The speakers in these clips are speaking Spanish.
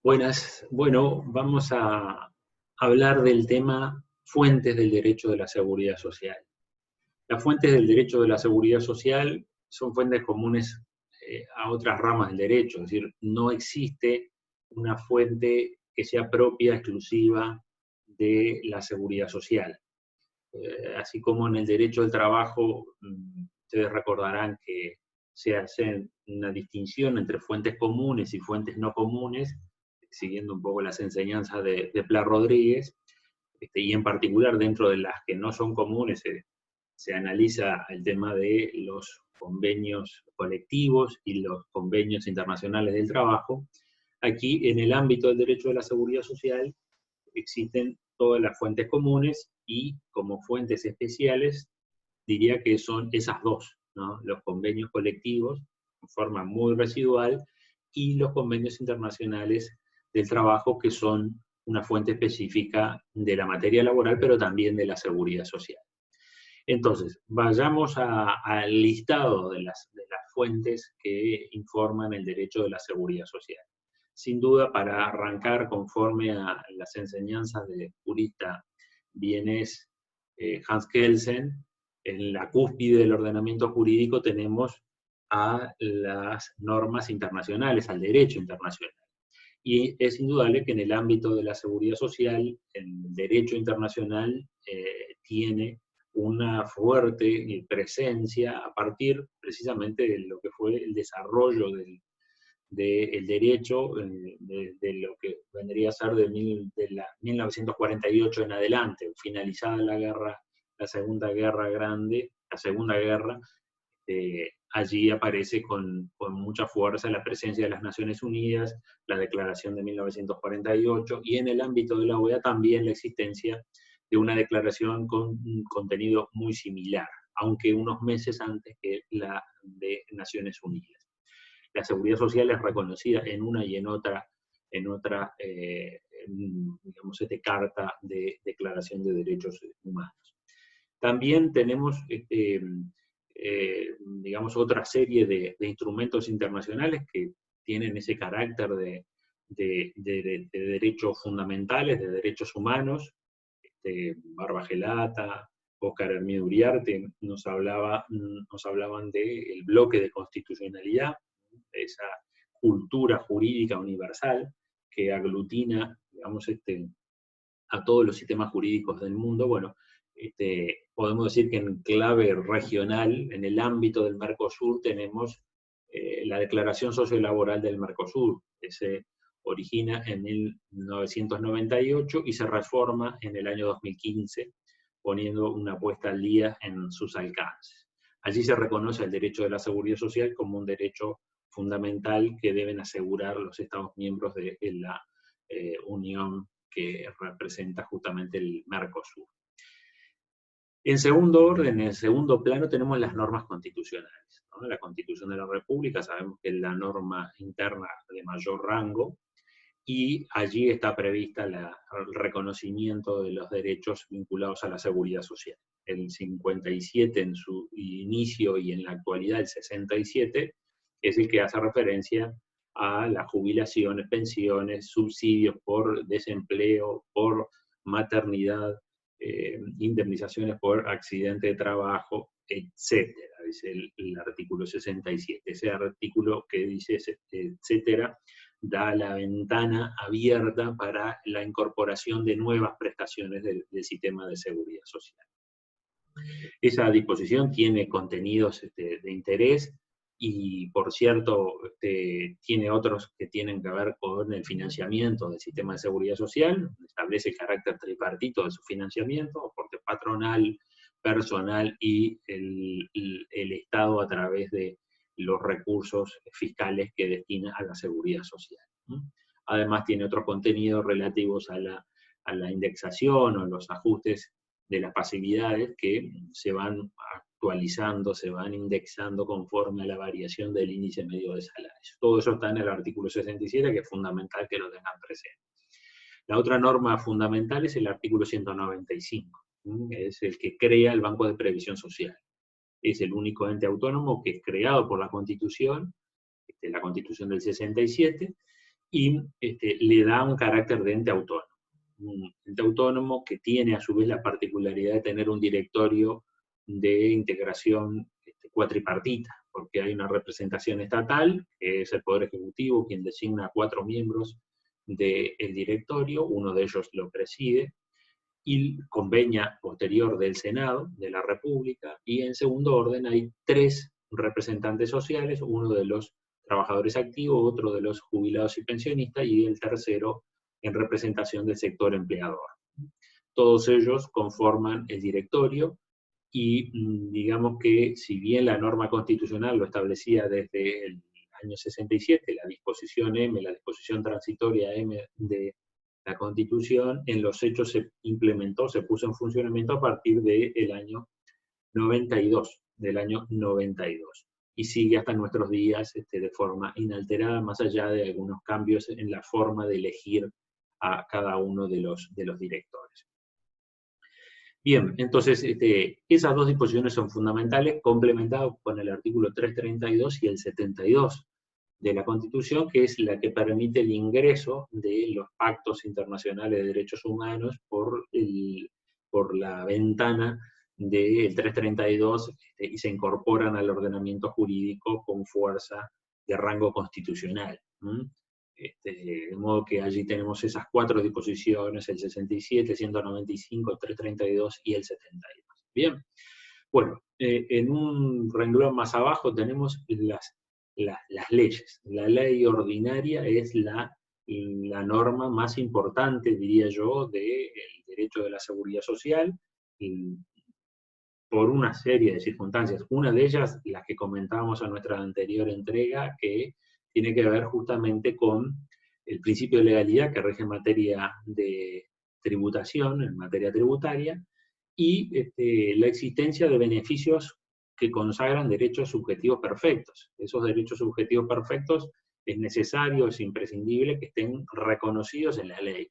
Buenas. Bueno, vamos a hablar del tema fuentes del derecho de la seguridad social. Las fuentes del derecho de la seguridad social son fuentes comunes a otras ramas del derecho, es decir, no existe una fuente que sea propia, exclusiva de la seguridad social. Así como en el derecho del trabajo, ustedes recordarán que se hace una distinción entre fuentes comunes y fuentes no comunes, siguiendo un poco las enseñanzas de Pla Rodríguez, y en particular dentro de las que no son comunes se analiza el tema de los convenios colectivos y los convenios internacionales del trabajo. Aquí, en el ámbito del derecho de la seguridad social, existen todas las fuentes comunes y como fuentes especiales diría que son esas dos, ¿no? Los convenios colectivos en forma muy residual y los convenios internacionales del trabajo, que son una fuente específica de la materia laboral, pero también de la seguridad social. Entonces, vayamos al listado de las fuentes que informan el derecho de la seguridad social. Sin duda, para arrancar conforme a las enseñanzas del jurista vienés Hans Kelsen, en la cúspide del ordenamiento jurídico tenemos a las normas internacionales, al derecho internacional. Y es indudable que en el ámbito de la seguridad social, el derecho internacional tiene una fuerte presencia a partir precisamente de lo que fue el desarrollo del derecho, de lo que vendría a ser de la 1948 en adelante, finalizada la Segunda Guerra Grande, la Segunda Guerra. Allí aparece con mucha fuerza la presencia de las Naciones Unidas, la Declaración de 1948, y en el ámbito de la OEA también la existencia de una declaración con un contenido muy similar, aunque unos meses antes que la de Naciones Unidas. La seguridad social es reconocida en una y en otra digamos, carta de declaración de derechos humanos. También tenemos digamos, otra serie de instrumentos internacionales que tienen ese carácter de derechos fundamentales, de derechos humanos. Barba Gelata, Óscar Hermídez Uriarte nos hablaban del bloque de constitucionalidad, de esa cultura jurídica universal que aglutina, digamos, a todos los sistemas jurídicos del mundo. Bueno, podemos decir que en clave regional, en el ámbito del Mercosur, tenemos la Declaración Sociolaboral del Mercosur, que se origina en 1998 y se reforma en el año 2015, poniendo una puesta al día en sus alcances. Allí se reconoce el derecho de la seguridad social como un derecho fundamental que deben asegurar los Estados miembros de la Unión que representa justamente el Mercosur. En segundo orden, en segundo plano, tenemos las normas constitucionales, ¿no? La Constitución de la República sabemos que es la norma interna de mayor rango, y allí está prevista el reconocimiento de los derechos vinculados a la seguridad social. El 57 en su inicio y en la actualidad el 67 es el que hace referencia a las jubilaciones, pensiones, subsidios por desempleo, por maternidad, indemnizaciones por accidente de trabajo, etcétera. Es el artículo 67. Ese artículo que dice etcétera da la ventana abierta para la incorporación de nuevas prestaciones del sistema de seguridad social. Esa disposición tiene contenidos de interés y, por cierto, tiene otros que tienen que ver con el financiamiento del sistema de seguridad social, establece el carácter tripartito de su financiamiento, aporte patronal, personal y el Estado a través de los recursos fiscales que destina a la seguridad social. Además tiene otros contenidos relativos a la indexación o los ajustes de las pasividades que se van actualizando, se van indexando conforme a la variación del índice medio de salarios. Todo eso está en el artículo 67, que es fundamental que lo tengan presente. La otra norma fundamental es el artículo 195, es el que crea el Banco de Previsión Social. Es el único ente autónomo que es creado por la Constitución del 67, y le da un carácter de ente autónomo. Un ente autónomo que tiene a su vez la particularidad de tener un directorio de integración cuatripartita, porque hay una representación estatal, que es el Poder Ejecutivo, quien designa a 4 miembros del directorio, uno de ellos lo preside, y convenia posterior del Senado de la República, y en segundo orden hay 3 representantes sociales, uno de los trabajadores activos, otro de los jubilados y pensionistas, y el tercero en representación del sector empleador. Todos ellos conforman el directorio, y digamos que si bien la norma constitucional lo establecía desde el año 67, la disposición M, la disposición transitoria M de la Constitución, en los hechos se implementó, se puso en funcionamiento a partir del año 92, y sigue hasta nuestros días de forma inalterada, más allá de algunos cambios en la forma de elegir a cada uno de los directores. Bien, entonces esas dos disposiciones son fundamentales, complementadas con el artículo 332 y el 72 de la Constitución, que es la que permite el ingreso de los pactos internacionales de derechos humanos por la ventana del 332 y se incorporan al ordenamiento jurídico con fuerza de rango constitucional. De modo que allí tenemos esas 4 disposiciones, el 67, 195, 332 y el 72. Bien, bueno, en un renglón más abajo tenemos las leyes. La ley ordinaria es la norma más importante, diría yo, del derecho de la seguridad social, por una serie de circunstancias. Una de ellas, las que comentábamos en nuestra anterior entrega, que tiene que ver justamente con el principio de legalidad que rige en materia de tributación, en materia tributaria, y la existencia de beneficios que consagran derechos subjetivos perfectos. Esos derechos subjetivos perfectos es necesario, es imprescindible que estén reconocidos en la ley,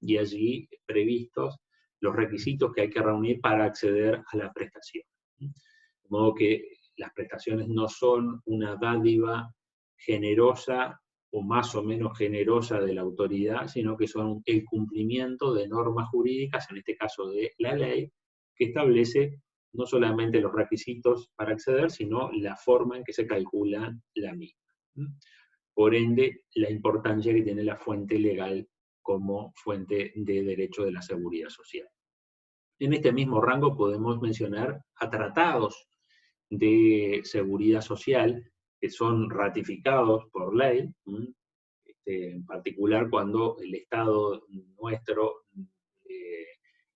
y allí previstos los requisitos que hay que reunir para acceder a la prestación. De modo que las prestaciones no son una dádiva generosa o más o menos generosa de la autoridad, sino que son el cumplimiento de normas jurídicas, en este caso de la ley, que establece no solamente los requisitos para acceder, sino la forma en que se calcula la misma. Por ende, la importancia que tiene la fuente legal como fuente de derecho de la seguridad social. En este mismo rango podemos mencionar a tratados de seguridad social que son ratificados por ley, en particular cuando el Estado nuestro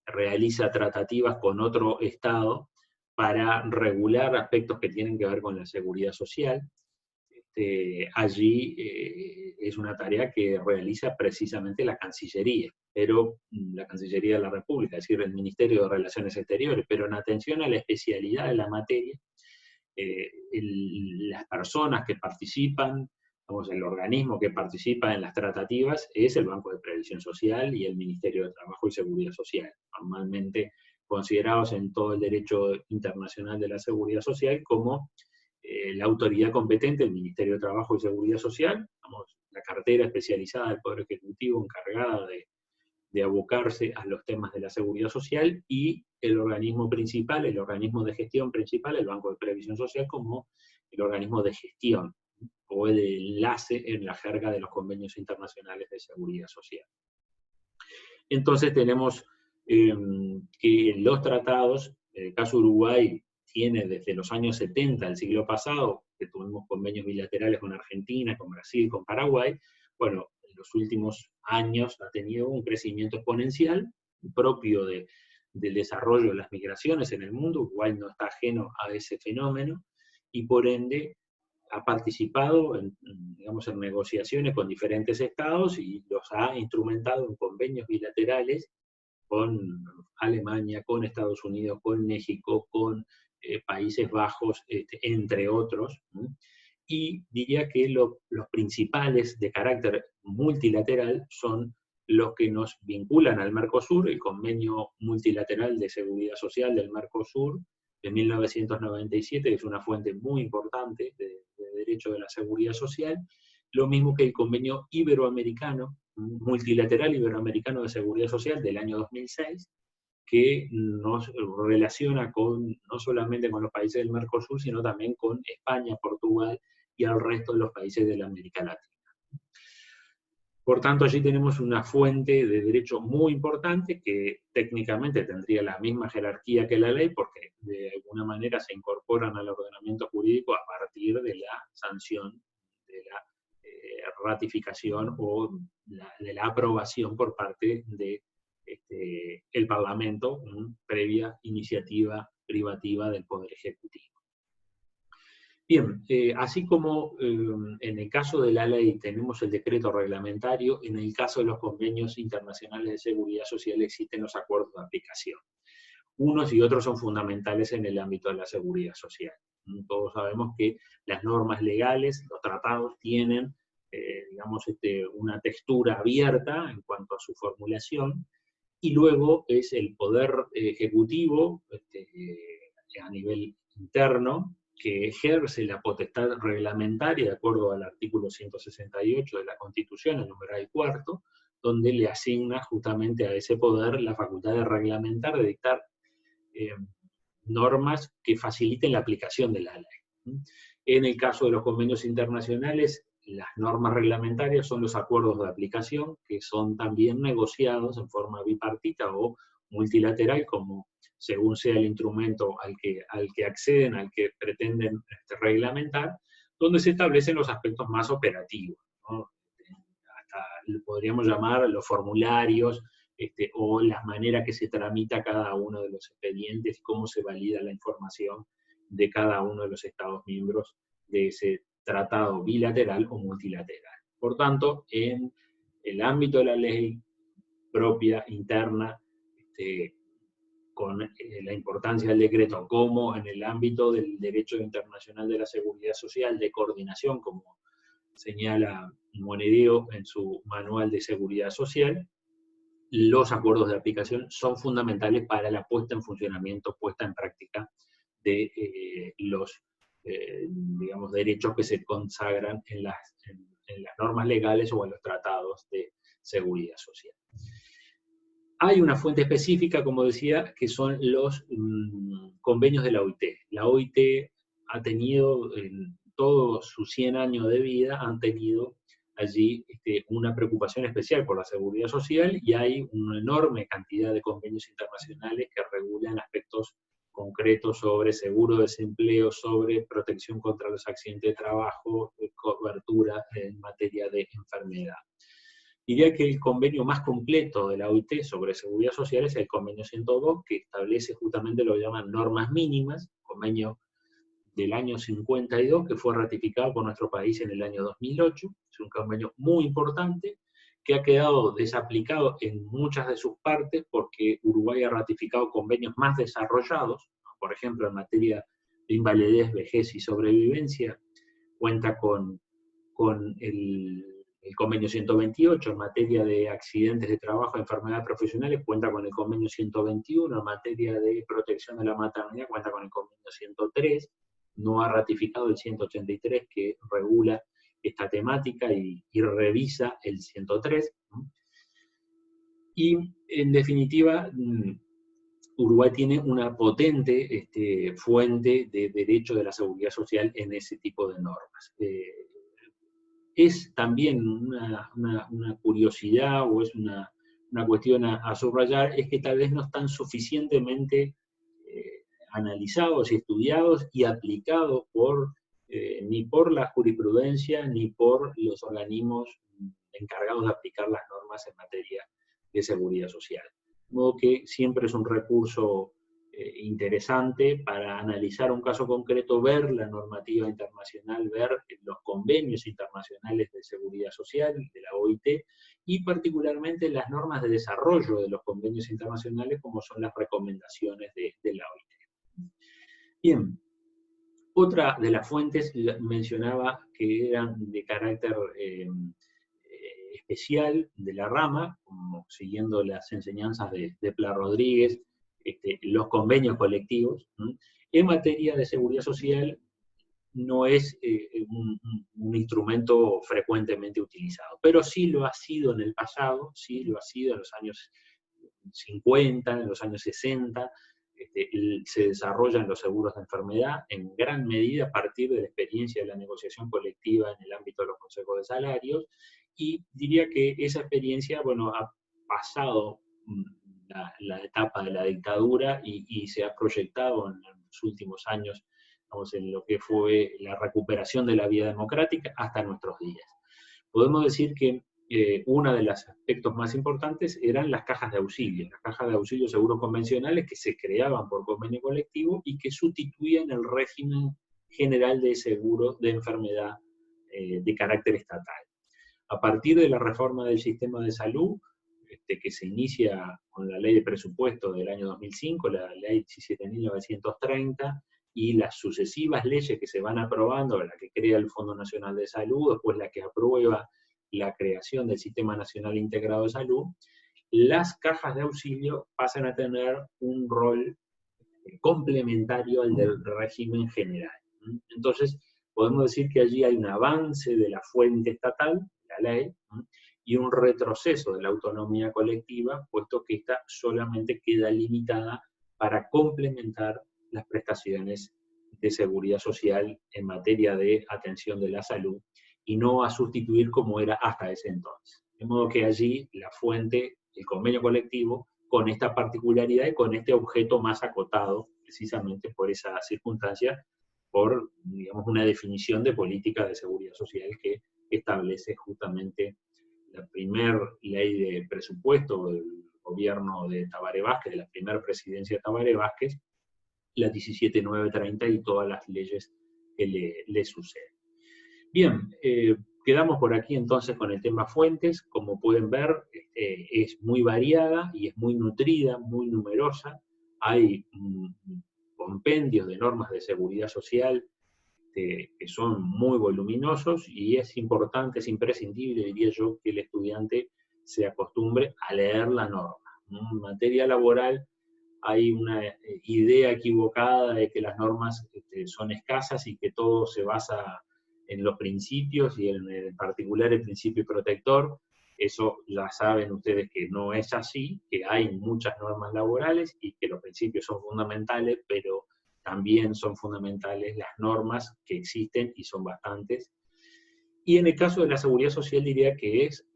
realiza tratativas con otro Estado para regular aspectos que tienen que ver con la seguridad social. Allí es una tarea que realiza precisamente la Cancillería, pero la Cancillería de la República, es decir, el Ministerio de Relaciones Exteriores, pero en atención a la especialidad de la materia, las personas que participan, el organismo que participa en las tratativas es el Banco de Previsión Social y el Ministerio de Trabajo y Seguridad Social, normalmente considerados en todo el derecho internacional de la seguridad social como la autoridad competente, el Ministerio de Trabajo y Seguridad Social, la cartera especializada del Poder Ejecutivo encargada de abocarse a los temas de la seguridad social, y el organismo principal, el organismo de gestión principal, el Banco de Previsión Social, como el organismo de gestión o el enlace en la jerga de los convenios internacionales de seguridad social. Entonces tenemos que los tratados, en el caso Uruguay, tiene desde los años 70 del siglo pasado, que tuvimos convenios bilaterales con Argentina, con Brasil, con Paraguay. Bueno, en los últimos años ha tenido un crecimiento exponencial propio del desarrollo de las migraciones en el mundo. Uruguay no está ajeno a ese fenómeno, y por ende ha participado en negociaciones con diferentes estados y los ha instrumentado en convenios bilaterales con Alemania, con Estados Unidos, con México, con Países Bajos, entre otros. Y diría que los principales de carácter multilateral son los que nos vinculan al Mercosur, el Convenio Multilateral de Seguridad Social del Mercosur de 1997, que es una fuente muy importante de derecho de la seguridad social, lo mismo que el convenio iberoamericano, multilateral iberoamericano de seguridad social del año 2006, que nos relaciona no solamente con los países del Mercosur, sino también con España, Portugal y el resto de los países de la América Latina. Por tanto, allí tenemos una fuente de derecho muy importante que técnicamente tendría la misma jerarquía que la ley, porque de alguna manera se incorporan al ordenamiento jurídico a partir de la sanción, de la ratificación o de la aprobación por parte de el Parlamento, previa iniciativa privativa del Poder Ejecutivo. Bien, así como en el caso de la ley tenemos el decreto reglamentario, en el caso de los convenios internacionales de seguridad social existen los acuerdos de aplicación. Unos y otros son fundamentales en el ámbito de la seguridad social. Todos sabemos que las normas legales, los tratados, tienen digamos, una textura abierta en cuanto a su formulación, y luego es el Poder Ejecutivo a nivel interno que ejerce la potestad reglamentaria de acuerdo al artículo 168 de la Constitución, el numeral cuarto, donde le asigna justamente a ese poder la facultad de reglamentar, de dictar normas que faciliten la aplicación de la ley. En el caso de los convenios internacionales, las normas reglamentarias son los acuerdos de aplicación, que son también negociados en forma bipartita o multilateral, como según sea el instrumento al que acceden, al que pretenden reglamentar, donde se establecen los aspectos más operativos, ¿no? Hasta podríamos llamar los formularios, o las maneras que se tramita cada uno de los expedientes, cómo se valida la información de cada uno de los Estados miembros de ese tratado bilateral o multilateral. Por tanto, en el ámbito de la ley propia, interna, con la importancia del decreto, como en el ámbito del derecho internacional de la seguridad social, de coordinación, como señala Monedeo en su manual de seguridad social, los acuerdos de aplicación son fundamentales para la puesta en funcionamiento, puesta en práctica de los digamos, derechos que se consagran en las normas legales o en los tratados de seguridad social. Hay una fuente específica, como decía, que son los convenios de la OIT. La OIT ha tenido, en todos sus 100 años de vida, han tenido allí una preocupación especial por la seguridad social, y hay una enorme cantidad de convenios internacionales que regulan aspectos concretos sobre seguro de desempleo, sobre protección contra los accidentes de trabajo, cobertura en materia de enfermedad. Diría que el convenio más completo de la OIT sobre seguridad social es el convenio 102, que establece justamente lo que llaman normas mínimas, convenio del año 52, que fue ratificado por nuestro país en el año 2008. Es un convenio muy importante, que ha quedado desaplicado en muchas de sus partes, porque Uruguay ha ratificado convenios más desarrollados, por ejemplo, en materia de invalidez, vejez y sobrevivencia, cuenta con el convenio 128, en materia de accidentes de trabajo, enfermedades profesionales, cuenta con el convenio 121, en materia de protección de la maternidad, cuenta con el convenio 103, no ha ratificado el 183, que regula esta temática y revisa el 103. Y, en definitiva, Uruguay tiene una potente fuente de derecho de la seguridad social en ese tipo de normas. Es también una curiosidad, o es una cuestión a subrayar, es que tal vez no están suficientemente analizados y estudiados y aplicados ni por la jurisprudencia ni por los organismos encargados de aplicar las normas en materia de seguridad social. De modo que siempre es un recurso interesante para analizar un caso concreto, ver la normativa internacional, ver los convenios internacionales de seguridad social, de la OIT, y particularmente las normas de desarrollo de los convenios internacionales, como son las recomendaciones de la OIT. Bien, otra de las fuentes mencionaba que eran de carácter especial de la rama, como siguiendo las enseñanzas de Pla Rodríguez, los convenios colectivos. En materia de seguridad social, no es un instrumento frecuentemente utilizado, pero sí lo ha sido en el pasado, sí lo ha sido en los años 50, en los años 60, se desarrollan los seguros de enfermedad en gran medida a partir de la experiencia de la negociación colectiva en el ámbito de los consejos de salarios, y diría que esa experiencia, bueno, ha pasado la etapa de la dictadura y se ha proyectado en los últimos años, vamos, en lo que fue la recuperación de la vía democrática hasta nuestros días. Podemos decir que uno de los aspectos más importantes eran las cajas de auxilio seguros convencionales que se creaban por convenio colectivo y que sustituían el régimen general de seguro de enfermedad de carácter estatal. A partir de la reforma del sistema de salud, que se inicia con la ley de presupuesto del año 2005, la ley 17.930, y las sucesivas leyes que se van aprobando, la que crea el Fondo Nacional de Salud, después la que aprueba la creación del Sistema Nacional Integrado de Salud, las cajas de auxilio pasan a tener un rol complementario al del régimen general. Entonces, podemos decir que allí hay un avance de la fuente estatal, la ley, y un retroceso de la autonomía colectiva, puesto que esta solamente queda limitada para complementar las prestaciones de seguridad social en materia de atención de la salud, y no a sustituir como era hasta ese entonces. De modo que allí la fuente, el convenio colectivo, con esta particularidad y con este objeto más acotado, precisamente por esa circunstancia, por, digamos, una definición de política de seguridad social que establece justamente la primera ley de presupuesto del gobierno de Tabaré Vázquez, de la primera presidencia de Tabaré Vázquez, la 17.930 y todas las leyes que le suceden. Bien, quedamos por aquí entonces con el tema fuentes. Como pueden ver, es muy variada y es muy nutrida, muy numerosa. Hay compendios de normas de seguridad social que son muy voluminosos, y es importante, es imprescindible, diría yo, que el estudiante se acostumbre a leer la norma. En materia laboral hay una idea equivocada de que las normas son escasas y que todo se basa en los principios, y en particular el principio protector. Eso ya saben ustedes que no es así, que hay muchas normas laborales y que los principios son fundamentales, pero también son fundamentales las normas que existen, y son bastantes. Y en el caso de la seguridad social diría que es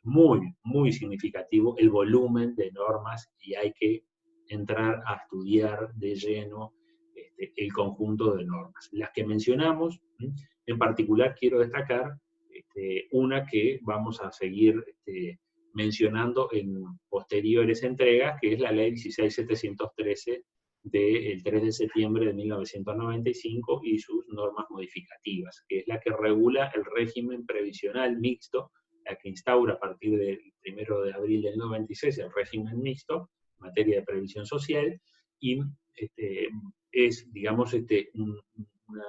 muy, muy significativo el volumen de normas, y hay que entrar a estudiar de lleno el conjunto de normas. Las que mencionamos, en particular quiero destacar una que vamos a seguir mencionando en posteriores entregas, que es la ley 16.713 del 3 de septiembre de 1995 y sus normas modificativas, que es la que regula el régimen previsional mixto, la que instaura a partir del 1 de abril del 96 el régimen mixto en materia de previsión social, y es, digamos, una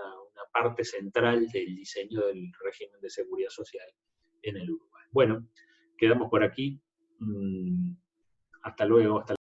parte central del diseño del régimen de seguridad social en el Uruguay. Bueno, quedamos por aquí. Hasta luego, hasta